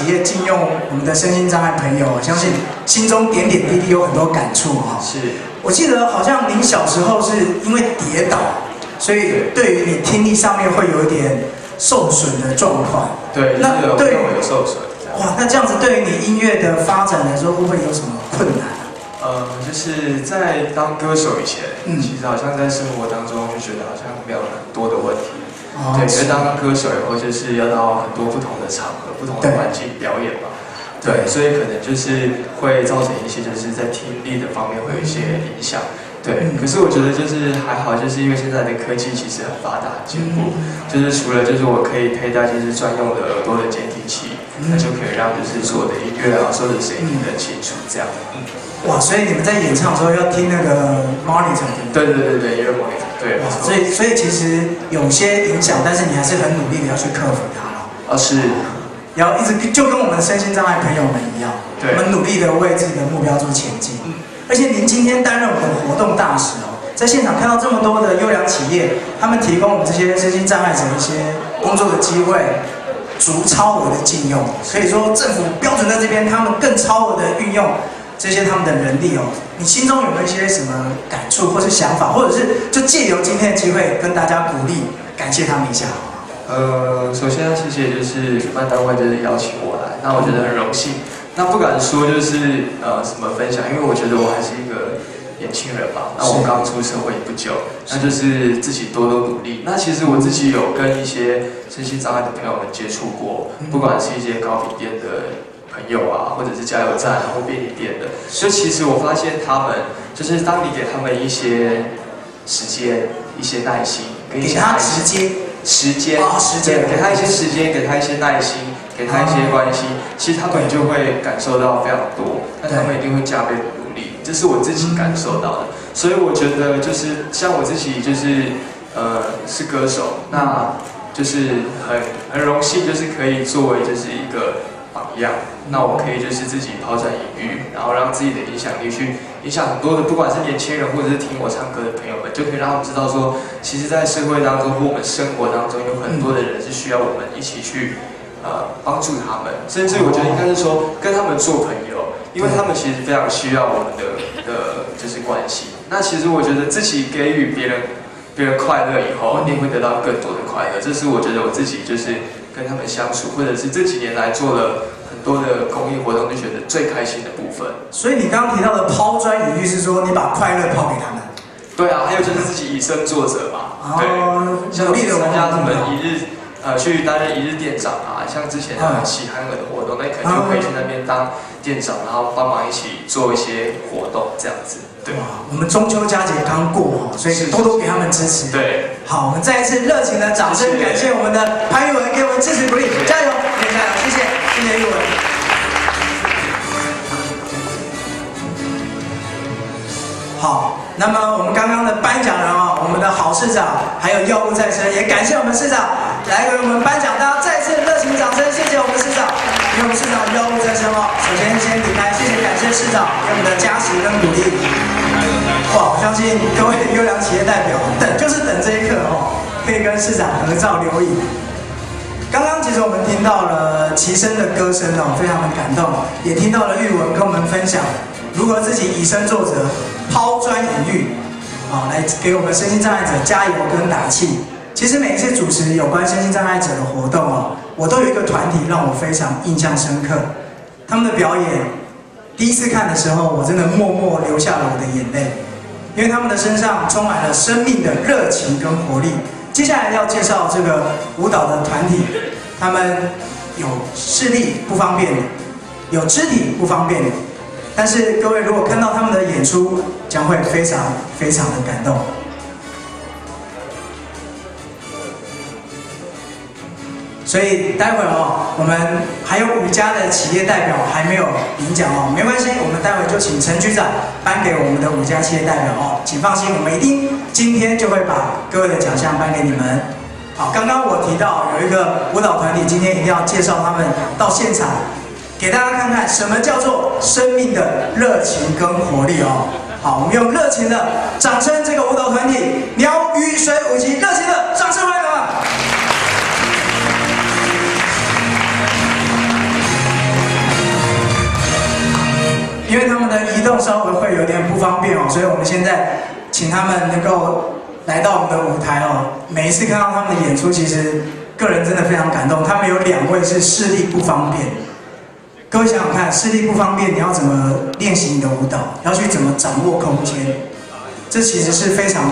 企业禁用我们的身心障碍朋友，相信心中点点滴滴有很多感触哈。是，我记得好像您小时候是因为跌倒，所以对于你听力上面会有一点受损的状况。对，那对有受损。哇，那这样子对于你音乐的发展来说，会不会有什么困难？就是在当歌手以前，其实好像在生活当中就觉得好像没有很多的问题。对，因为当歌手以后就是要到很多不同的场合、不同的环境表演嘛。对，所以可能就是会造成一些就是在听力的方面会有一些影响。对，可是我觉得就是还好，就是因为现在的科技其实很发达、很进步，就是除了就是我可以佩戴就是专用的耳朵的监听器，那就可以让就是所有的音乐啊、所有的声音听得清楚这样。哇，所以你们在演唱的时候要听那个 monitor， 对，音乐 monitor， 对。哇，所以其实有些影响，但是你还是很努力的要去克服它了。是。要一直就跟我们的身心障碍朋友们一样，我们努力的为自己的目标做前进。而且您今天担任我们的活动大使哦，在现场看到这么多的优良企业，他们提供我们这些身心障碍者一些工作的机会，逐超额的禁用，可以说政府标准在这边，他们更超额的运用这些他们的人力哦。你心中有没有一些什么感触或是想法，或者是就借由今天的机会跟大家鼓励，感谢他们一下？首先要谢谢就是主办单位就是邀请我来，那我觉得很荣幸。那不敢说就是什么分享，因为我觉得我还是一个年轻人嘛。那我刚出社会不久，那就是自己多努力。那其实我自己有跟一些身心障碍的朋友们接触过，不管是一些糕饼店的朋友啊，或者是加油站或便利店的。所以其实我发现他们就是当你给他们一些时间、一些耐心，跟一些时间，对，给他一些时间，给他一些耐心，给他一些关心，其实他们就会感受到非常多，那他们一定会加倍的努力，这是我自己感受到的。所以我觉得就是像我自己就是是歌手，那就是很荣幸，就是可以作为就是一个榜样，那我可以就是自己抛砖引玉，然后让自己的影响力去影响很多的，不管是年轻人或者是听我唱歌的朋友们，就可以让他们知道说，其实，在社会当中或我们生活当中，有很多的人是需要我们一起去帮助他们，甚至我觉得应该是说跟他们做朋友，因为他们其实非常需要我们的就是关系。那其实我觉得自己给予别人快乐以后，你会得到更多的快乐，这是我觉得我自己就是跟他们相处，或者是这几年来做了很多的公益活动，就觉得最开心的部分。所以你刚刚提到的抛砖引玉是说你把快乐抛给他们。对啊，还有就是自己以身作则嘛。对，像努力的参加什么去担任一日店长啊，像之前喜憨儿的活动，那可能就可以去那边当店长，然后帮忙一起做一些活动这样子。对，我们中秋佳节刚过哦，所以多多给他们支持。对，好，我们再一次热情的掌声，感谢我们的潘玉文给我们支持鼓励，加油，加油，谢谢玉文。好，那么我们刚刚的颁奖人哦，我们的郝市长还有药物再生，也感谢我们市长来给我们颁奖，大家再次热情掌声，谢谢我们市长，因为我们市长药物再生哦。首先先离开，谢谢感谢市长给我们的加持跟鼓励。哇，我相信各位优良企业代表就是等这一刻哦，可以跟市长合照留影。刚刚其实我们听到了齐声的歌声哦，非常的感动，也听到了玉文跟我们分享如何自己以身作则，抛砖引玉，来给我们身心障碍者加油跟打气。其实每一次主持有关身心障碍者的活动哦，我都有一个团体让我非常印象深刻，他们的表演，第一次看的时候，我真的默默流下了我的眼泪。因为他们的身上充满了生命的热情跟活力。接下来要介绍这个舞蹈的团体，他们有视力不方便的，有肢体不方便的，但是各位如果看到他们的演出，将会非常非常的感动。所以待会哦，我们还有5家的企业代表还没有领奖哦，没关系，我们待会就请陈局长颁给我们的5家企业代表哦，请放心，我们一定今天就会把各位的奖项颁给你们。好，刚刚我提到有一个舞蹈团体，今天一定要介绍他们到现场，给大家看看什么叫做生命的热情跟活力哦。好，我们用热情的掌声，这个舞蹈团体鸟语水舞集，热情的掌声欢迎啊！因为他们的移动稍微会有点不方便哦，所以我们现在请他们能够来到我们的舞台哦。每一次看到他们的演出，其实个人真的非常感动。他们有2位是视力不方便，各位想想看，视力不方便，你要怎么练习你的舞蹈？要去怎么掌握空间？这其实是非常